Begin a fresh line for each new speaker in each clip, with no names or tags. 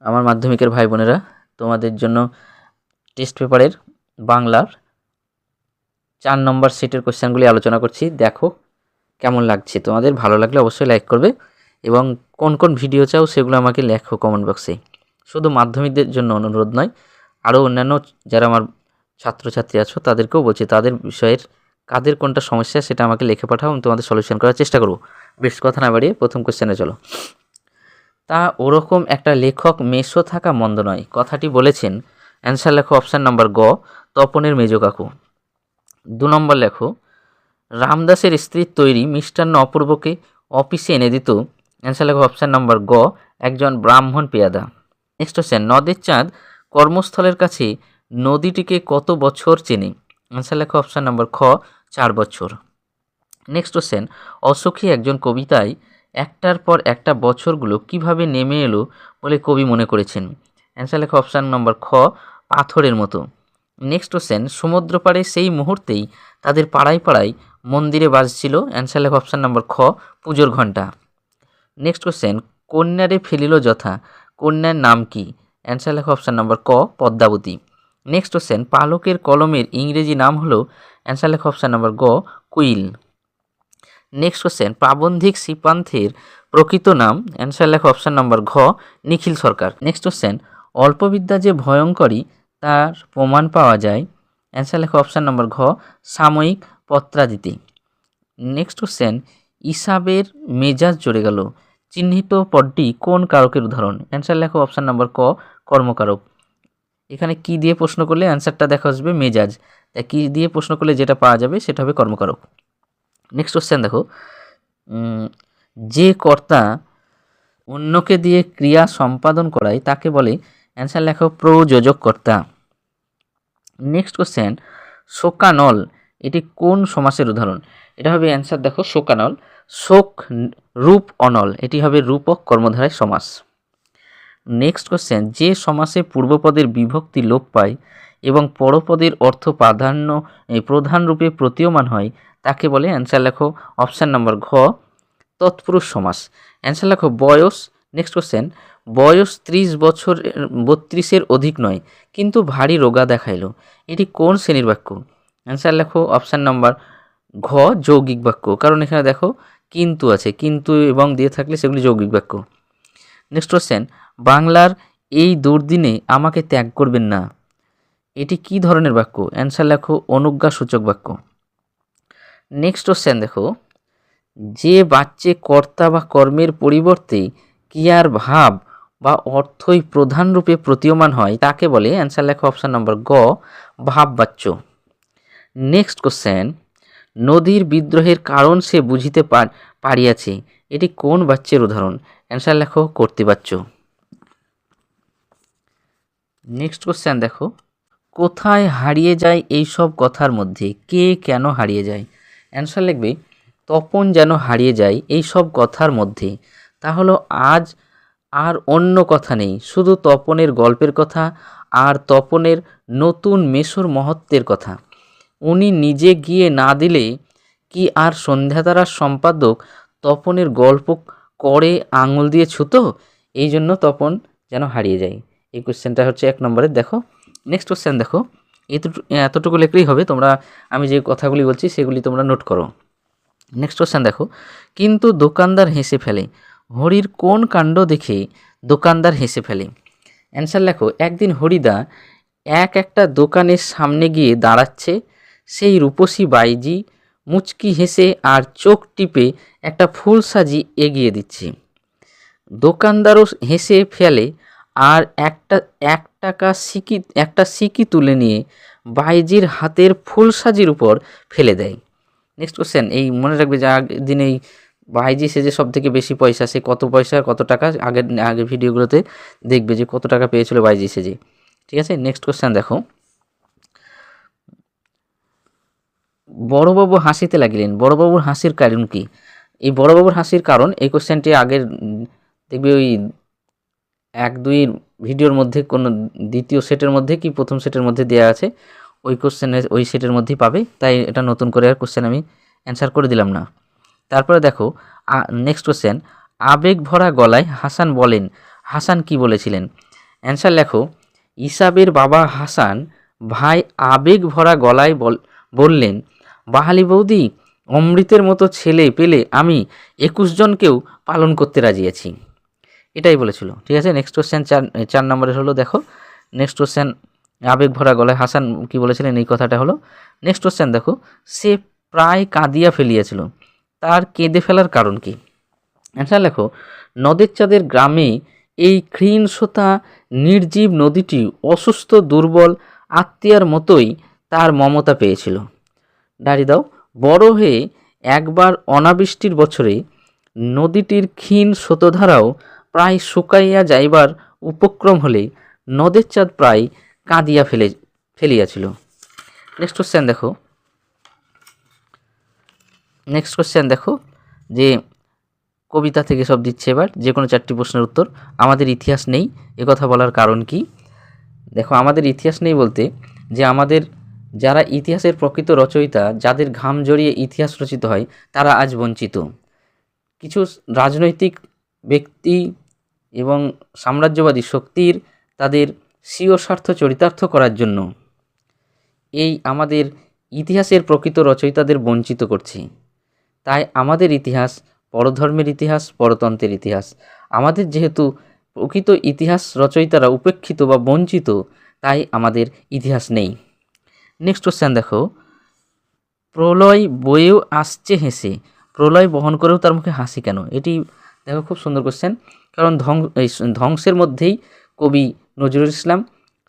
আমার মাধ্যমিকের ভাই বোনেরা, তোমাদের জন্য টেস্ট পেপারের বাংলার 4 নম্বর সেটের কোশ্চেনগুলি আলোচনা করছি। দেখো কেমন লাগছে তোমাদের। ভালো লাগলে অবশ্যই লাইক করবে এবং কোন কোন ভিডিও চাও সেগুলো আমাকে লেখো কমেন্ট বক্সে। শুধু মাধ্যমিকদের জন্য অনুরোধ নয়, আরও অন্যান্য যারা আমার ছাত্রছাত্রী আছো তাদেরকেও বলছি, তাদের বিষয়ের কাদের কোনটা সমস্যা সেটা আমাকে লিখে পাঠাও, আমি তোমাদের সলিউশন করার চেষ্টা করব। বেশ কথা না বাড়িয়ে প্রথম কোশ্চেনে চলো। তা ওরকম একটা লেখক মেসো থাকা মন্দ নয়, কথাটি বলেছেন। অ্যান্সার লেখো অপশান নাম্বার গ, তপনের মেজো কাকু। 2 নম্বর লেখো, রামদাসের স্ত্রীর তৈরি মিষ্টান্ন অপূর্বকে অফিসে এনে দিত। অ্যান্সার লেখো অপশান নাম্বার গ, একজন ব্রাহ্মণ পেয়াদা। নেক্সট হচ্ছে, নদের চাঁদ কর্মস্থলের কাছে নদীটিকে কত বছর চেনে। অ্যান্সার লেখো অপশান নাম্বার খ, 4 বছর। নেক্সট হচ্ছেন, অসুখী একজন কবিতায় একটার পর একটা বছরগুলো কিভাবে নেমে এলো বলে কবি মনে করেছেন। অ্যান্সার লেখা অপশান নম্বর খ, পাথরের মতো। নেক্সট হচ্ছেন, সমুদ্র পাড়ে সেই মুহূর্তেই তাদের পাড়ায় পাড়ায় মন্দিরে বাজছিল। অ্যান্সার লেখা অপশান নম্বর খ, পুজোর ঘণ্টা। নেক্সট কোশ্চেন, কন্যারে ফেলিল যথা, কন্যার নাম কি। অ্যান্সার লেখা অপশান নম্বর ক, পদ্মাবতী। নেক্সট কোশ্চেন, পালকের কলমের ইংরেজি নাম হলো। অ্যান্সার লেখা অপশান নম্বর গ, কুইল। নেক্সট কোশ্চেন, প্রাবন্ধিক শ্রীপান্থের প্রকৃত নাম। অ্যান্সার লেখা অপশান নম্বর ঘ, নিখিল সরকার। নেক্সট কোশ্চেন, অল্পবিদ্যা যে ভয়ঙ্করী তার প্রমাণ পাওয়া যায়। অ্যান্সার লেখা অপশান নম্বর ঘ, সাময়িক পত্রাদিতে। নেক্সট কোশ্চেন, ইসাবের মেজাজ চড়ে গেল চিহ্নিত পদটি কোন কারকের উদাহরণ। অ্যান্সার লেখা অপশান নম্বর ক, কর্মকারক। এখানে কি দিয়ে প্রশ্ন করলে অ্যান্সারটা দেখা আসবে মেজাজ, তাই কি দিয়ে প্রশ্ন করলে যেটা পাওয়া যাবে সেটা হবে কর্মকারক। নেক্সট কোশ্চেন দেখো, যে কর্তা অন্যকে দিয়ে ক্রিয়া সম্পাদন করায় তাকে বলে। অ্যান্সার লেখো প্রযোজক কর্তা। নেক্সট কোশ্চেন, শোকানল এটি কোন সমাসের উদাহরণ। এটা হবে অ্যান্সার দেখো শোকানল। শোক রূপ অনল, এটি হবে রূপক কর্মধারায় সমাস। নেক্সট কোশ্চেন, যে সমাসে পূর্বপদের বিভক্তি লোপ পায় এবং পরপদের অর্থ প্রধান রূপে প্রতীয়মান হয় তাকে বলে। অ্যান্সার লেখো অপশান নম্বর ঘ, তৎপুরুষ সমাস। অ্যান্সার লেখো বয়স। নেক্সট কোশ্চেন, বয়স 30 বছর 32-এর অধিক নয় কিন্তু ভারী রোগা দেখাইল, এটি কোন শ্রেণীর বাক্য। অ্যান্সার লেখো অপশান নম্বর ঘ, যৌগিক বাক্য, কারণ এখানে দেখো কিন্তু আছে, কিন্তু এবং দিয়ে থাকলে সেগুলি যৌগিক বাক্য। নেক্সট কোশ্চেন, বাংলার এই দুর্দিনে আমাকে ত্যাগ করবেন না, এটি কি ধরনের বাক্য। অ্যান্সার লেখো অনুজ্ঞাসূচক বাক্য। নেক্সট কোশ্চেন দেখো, যে বাচ্চে কর্তা বা কর্মের পরিবর্তে ক্রিয়ার ভাব বা অর্থই প্রধান রূপে প্রতীয়মান হয় তাকে বলে। অ্যান্সার লেখো অপশান নম্বর গ, ভাববাচ্য। নেক্সট কোশ্চেন, নদীর বিদ্রোহের কারণ সে বুঝিতে পারিয়াছে, এটি কোন বাচ্যের উদাহরণ। অ্যান্সার লেখো কর্তৃবাচ্য। নেক্সট কোশ্চেন দেখো, কোথায় হারিয়ে যায় এইসব কথার মধ্যে কে কেন হারিয়ে যায়। অ্যান্সার লিখবে তপন যেন হারিয়ে যায় এই সব কথার মধ্যে। তাহলে আজ আর অন্য কথা নেই, শুধু তপনের গল্পের কথা আর তপনের নতুন মেসোর মহত্বের কথা। উনি নিজে গিয়ে না দিলে কি আর সন্ধ্যাতারার সম্পাদক তপনের গল্প করে আঙুল দিয়ে ছুতো, এই জন্য তপন যেন হারিয়ে যায়। এই কোশ্চেনটা হচ্ছে 1 নম্বরের। দেখো নেক্সট কোশ্চেন দেখো, এতটুকু লেখলেই হবে, তোমরা আমি যে কথাগুলি বলছি সেগুলি তোমরা নোট করো। নেক্সট কোশ্চেন দেখো, কিন্তু দোকানদার হেসে ফেলে, হরির কোন কাণ্ড দেখে দোকানদার হেসে ফেলে। অ্যান্সার লেখো, একদিন হরিদা একটা দোকানের সামনে গিয়ে দাঁড়াচ্ছে, সেই রূপসী বাইজি মুচকি হেসে আর চোখ টিপে একটা ফুল সাজি এগিয়ে দিচ্ছে। দোকানদারও হেসে ফেলে আর একটা সিকি তুলে নিয়ে বাইজির হাতের ফুল সাজির উপর ফেলে দেয়। নেক্সট কোশ্চেন, এই মনে রাখবে যে দিন এই বাইজি সেজে সব থেকে বেশি পয়সা, সে কত পয়সা কত টাকা আগের ভিডিওগুলোতে দেখবে যে কত টাকা পেয়েছিল বাইজি সেজে। ঠিক আছে, নেক্সট কোশ্চেন দেখো, বড়বাবু হাসিতে লাগিলেন, বড়বাবুর হাসির কারণ কি। এই বড়বাবুর হাসির কারণ, এই কোশ্চেনটি আগের দেখবে ওই 1-2 ভিডিওর মধ্যে কোনো দ্বিতীয় সেটের মধ্যে কি প্রথম সেটের মধ্যে দেওয়া আছে, ওই কোশ্চেনের ওই সেটের মধ্যেই পাবে, তাই এটা নতুন করে আর কোশ্চেন আমি অ্যান্সার করে দিলাম না। তারপরে দেখো নেক্সট কোশ্চেন, আবেগ ভরা গলায় হাসান বলেন, হাসান কি বলেছিলেন। অ্যান্সার লেখো, ইসাবের বাবা হাসান ভাই আবেগ ভরা গলায় বললেন, বাহালি বৌদি, অমৃতের মতো ছেলে পেলে আমি 21 জনকেও পালন করতে রাজি আছি। এটাই বলেছিল। ঠিক আছে, নেক্সট কোশ্চেন 4 নম্বরের হলো, দেখো নেক্সট কোশ্চেন, আবেগ ভরা গলায় হাসান কি বলেছিলেন এই কথাটা হলো। নেক্সট কোশ্চেন দেখো, সে প্রায় কাঁদিয়া ফেলিয়াছিল, তার কেঁদে ফেলার কারণ কি? অ্যান্সার লেখো, নদের চাঁদের গ্রামে এই ক্ষীণসোতা নির্জীব নদীটি অসুস্থ দুর্বল আত্মীয়ার মতোই তার মমতা পেয়েছিল। ডাড়ি দাও। বড় হয়ে একবার অনাবৃষ্টির বছরে নদীটির ক্ষীণ স্রোতধারাও প্রায় শুকাইয়া যাইবার উপক্রম হলে নদের চাঁদ প্রায় কাঁদিয়া ফেলিয়াছিল। নেক্সট কোশ্চেন দেখো যে কবিতা থেকে সব দিচ্ছে, এবার যে কোনো 4টি প্রশ্নের উত্তর। আমাদের ইতিহাস নেই কথা বলার কারণ কি? দেখো, আমাদের ইতিহাস নেই বলতে যে আমাদের যারা ইতিহাসের প্রকৃত রচয়িতা, যাদের ঘাম জড়িয়ে ইতিহাস রচিত হয়, তারা আজ বঞ্চিত। কিছু রাজনৈতিক ব্যক্তি এবং সাম্রাজ্যবাদী শক্তির তাদের স্বীয় স্বার্থ চরিতার্থ করার জন্য এই আমাদের ইতিহাসের প্রকৃত রচয়িতাদের বঞ্চিত করছে। তাই আমাদের ইতিহাস পরধর্মের ইতিহাস, পরতন্ত্রের ইতিহাস। আমাদের যেহেতু প্রকৃত ইতিহাস রচয়িতারা উপেক্ষিত বা বঞ্চিত, তাই আমাদের ইতিহাস নেই। নেক্সট কোশ্চেন দেখো, প্রলয় বয়েও আসছে হেসে, প্রলয় বহন করেও তার মুখে হাসি কেন? এটি দেখো খুব সুন্দর কোশ্চেন, কারণ ধ্বংসের মধ্যেই কবি নজরুল ইসলাম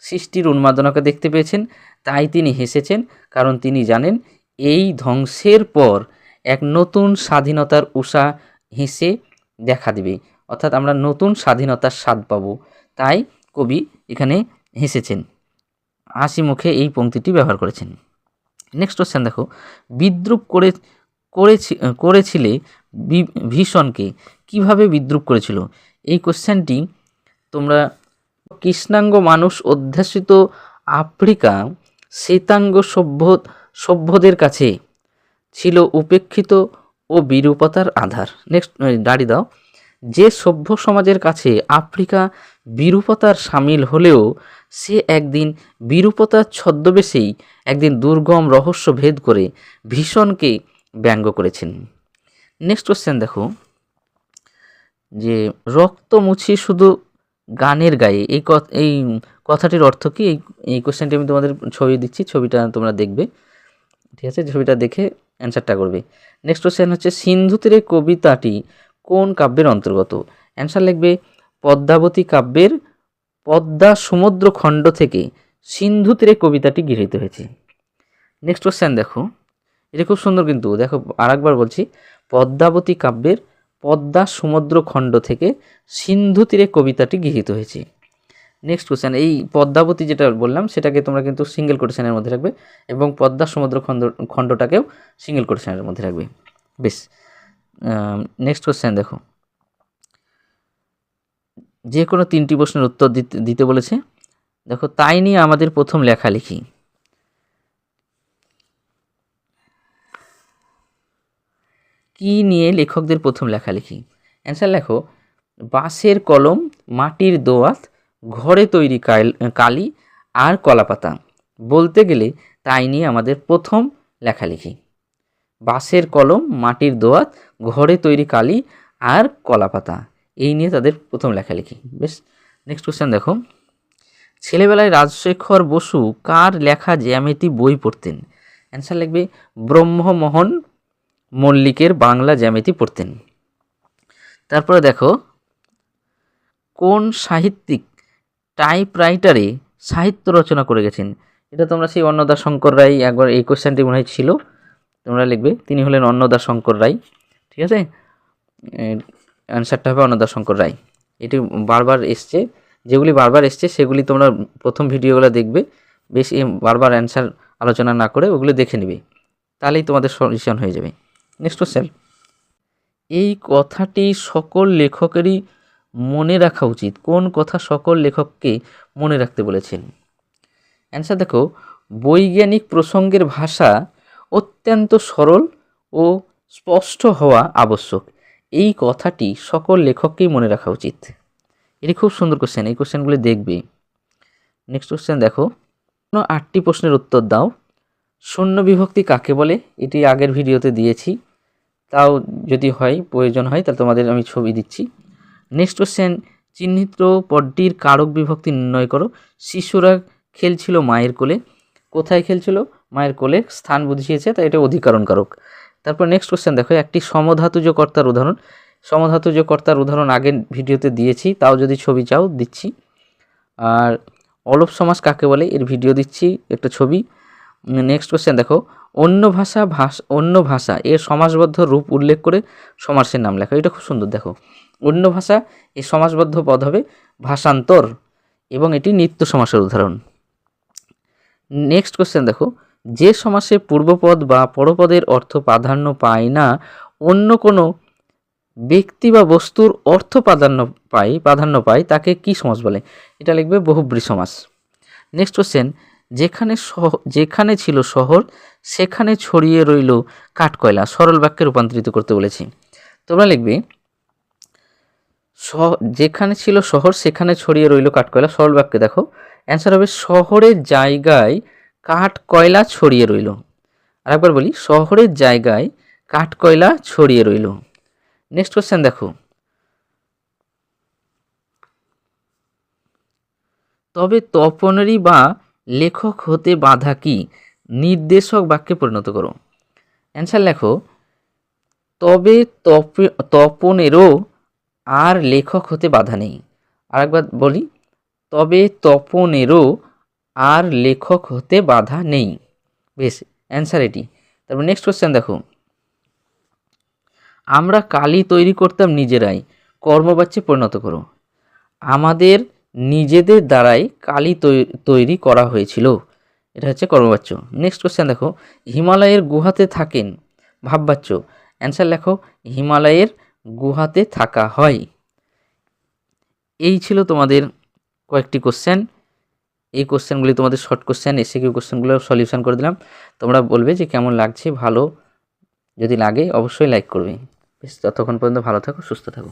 সৃষ্টির উন্মাদনাকে দেখতে পেয়েছেন, তাই তিনি হেসেছেন। কারণ তিনি জানেন এই ধ্বংসের পর এক নতুন স্বাধীনতার উষা হেসে দেখা দেবে, অর্থাৎ আমরা নতুন স্বাধীনতার স্বাদ পাবো। তাই কবি এখানে হেসেছেন, হাসি মুখে এই পংক্তিটি ব্যবহার করেছেন। নেক্সট কোশ্চেন দেখো, বিদ্রুপ করেছিলে ভীষণকে, কিভাবে বিদ্রুপ করেছিল? এই কোশ্চেনটি তোমরা কৃষ্ণাঙ্গ মানুষ অধ্যাসিত আফ্রিকা শ্বেতাঙ্গ সভ্যদের কাছে ছিল উপেক্ষিত ও বিরূপতার আধার। নেক্সট দাঁড়িয়ে দাও। যে সভ্য সমাজের কাছে আফ্রিকা বিরূপতার সামিল হলেও সে একদিন বিরূপতার ছদ্মবেশেই একদিন দুর্গম রহস্য ভেদ করে ভীষণকে ব্যঙ্গ করেছেন। নেক্সট কোশ্চেন দেখো, যে রক্ত মুছি শুধু গানের গায়ে, এই কথাটির অর্থ কি? এই কোশ্চেনটি আমি তোমাদের ছবি দিচ্ছি, ছবিটা তোমরা দেখবে। ঠিক আছে, ছবিটা দেখে অ্যান্সারটা করবে। নেক্সট কোশ্চেন হচ্ছে, সিন্ধু তীরে কবিতাটি কোন কাব্যের অন্তর্গত? অ্যান্সার লিখবে, পদ্মাবতী কাব্যের পদ্মা সমুদ্র খণ্ড থেকে সিন্ধু তীরে কবিতাটি গৃহীত হয়েছে। নেক্সট কোশ্চেন দেখো, এটা খুব সুন্দর কিন্তু, দেখো আরেকবার বলছি, পদ্মাবতী কাব্যের পদ্মা সমুদ্র খণ্ড থেকে সিন্ধু তীরে কবিতাটি গৃহীত হয়েছে। নেক্সট কোশ্চেন, এই পদ্মাবতী যেটা বললাম সেটাকে তোমরা কিন্তু সিঙ্গেল কোটেশনের মধ্যে রাখবে এবং পদ্মা সমুদ্র খণ্ডটাকেও সিঙ্গেল কোটেশনের মধ্যে রাখবে। বেশ, নেক্সট কোশ্চেন দেখো, যে কোনো 3টি প্রশ্নের উত্তর দিতে বলেছে। দেখো, তাই নিয়ে আমাদের প্রথম লেখালেখি। কি নিয়ে লেখকদের প্রথম লেখালেখি? অ্যান্সার লেখো, বাঁশের কলম, মাটির দোয়াত, ঘরে তৈরি কালি আর কলাপাতা। বলতে গেলে তাই নিয়ে আমাদের প্রথম লেখালেখি। বাঁশের কলম, মাটির দোয়াত, ঘরে তৈরি কালি আর কলাপাতা, এই নিয়ে তাদের প্রথম লেখালেখি। বেশ, নেক্সট কোশ্চেন দেখো, ছেলেবেলায় রাজশেখর বসু কার লেখা জ্যামিতি বই পড়তেন? অ্যান্সার লিখবে, ব্রহ্মমোহন মল্লিকের বাংলা জ্যামিতি পড়তেন। তারপরে দেখো, কোন সাহিত্যিক টাইপরাইটারে সাহিত্য রচনা করে গেছেন? এটা তোমরা সেই অন্নদাশঙ্কর রায়, একবার এই কোশ্চেনটি মনে হয় ছিল, তোমরা লিখবে, তিনি হলেন অন্নদাশঙ্কর রায়। ঠিক আছে, অ্যান্সারটা হবে অন্নদাশঙ্কর রায়। এটি বারবার এসছে, যেগুলি বারবার এসছে সেগুলি তোমরা প্রথম ভিডিওগুলো দেখবে, বেশি বারবার অ্যান্সার আলোচনা না করে ওগুলো দেখে নেবে, তাহলেই তোমাদের সলিউশন হয়ে যাবে। নেক্সট কোশ্চেন, এই কথাটি সকল লেখকেরই মনে রাখা উচিত। কোন কথা সকল লেখককে মনে রাখতে বলেছেন? অ্যান্সার দেখো, বৈজ্ঞানিক প্রসঙ্গের ভাষা অত্যন্ত সরল ও স্পষ্ট হওয়া আবশ্যক। এই কথাটি সকল লেখককেই মনে রাখা উচিত। এটি খুব সুন্দর কোশ্চেন, এই কোশ্চেনগুলি দেখবে। নেক্সট কোশ্চেন দেখো, 8টি প্রশ্নের উত্তর দাও। শূন্য বিভক্তি কাকে বলে? এটি আগের ভিডিওতে দিয়েছি, তাও যদি হয় প্রয়োজন হয় তাহলে তোমাদের আমি ছবি দিচ্ছি। নেক্সট কোশ্চেন, চিহ্নিত পদটির কারক বিভক্তি নির্ণয় করো। শিশুরা খেলছিল মায়ের কোলে। কোথায় খেলছিল? মায়ের কোলে। স্থান বুঝিয়েছে, তাই এটা অধিকরণ কারক। তারপর নেক্সট কোশ্চেন দেখো, একটি সমধাতুজ কর্তার উদাহরণ। সমধাতুজ কর্তার উদাহরণ আগের ভিডিওতে দিয়েছি, তাও যদি ছবি চাও দিচ্ছি। আর অলপ সমাস কাকে বলে? এর ভিডিও দিচ্ছি, একটা ছবি। নেক্সট কোশ্চেন দেখো, অন্য ভাষা এর সমাসবদ্ধ রূপ উল্লেখ করে সমাসের নাম লেখা। এটা খুব সুন্দর, দেখো অন্য ভাষা এর সমাসবদ্ধ পদ হবে ভাষান্তর, এবং এটি নিত্য সমাসের উদাহরণ। নেক্সট কোশ্চেন দেখো, যে সমাসে পূর্বপদ বা পরপদের অর্থ প্রাধান্য পায় না, অন্য কোনো ব্যক্তি বা বস্তুর অর্থ প্রাধান্য পায় তাকে কি সমাস বলে? এটা লিখবে বহুব্রী সমাস। নেক্সট কোশ্চেন, যেখানে ছিল শহর সেখানে ছড়িয়ে রইল কাঠকয়লা, সরল বাক্যে রূপান্তরিত করতে বলেছি। তোমরা লিখবে যেখানে ছিল শহর সেখানে ছড়িয়ে রইল কাঠকয়লা, সরল বাক্যে দেখো অ্যান্সার হবে শহরের জায়গায় কাঠকয়লা ছড়িয়ে রইল। আরেকবার বলি, শহরের জায়গায় কাঠকয়লা ছড়িয়ে রইল। নেক্সট কোশ্চেন দেখো, তবে তপনেরই বা লেখক হতে বাধা কি? নির্দেশক বাক্যে পরিণত করো। অ্যান্সার লেখো, তবে তপনেরও আর লেখক হতে বাধা নেই। আরেকবার বলি, তবে তপনেরও আর লেখক হতে বাধা নেই। বেশ, অ্যান্সার এটি। তারপর নেক্সট কোশ্চেন দেখো, আমরা কালি তৈরি করতাম নিজেরাই, কর্মবাচ্যে পরিণত করো। আমাদের নিজেদের দ্বারাই কালি তৈরি করা হয়েছিল, এটা হচ্ছে কর্মবাচ্য। নেক্সট কোশ্চেন দেখো, হিমালয়ের গুহাতে থাকেন, ভাববাচ্য। অ্যান্সার লেখো, হিমালয়ের গুহাতে থাকা হয়। এই ছিল তোমাদের কয়েকটি কোশ্চেন। এই কোশ্চেনগুলি তোমাদের শর্ট কোশ্চেন, এসিকিউ কোশ্চেনগুলো সলিউশন করে দিলাম। তোমরা বলবে যে কেমন লাগছে, ভালো যদি লাগে অবশ্যই লাইক করবে। বেশ, ততক্ষণ পর্যন্ত ভালো থাকো, সুস্থ থাকো।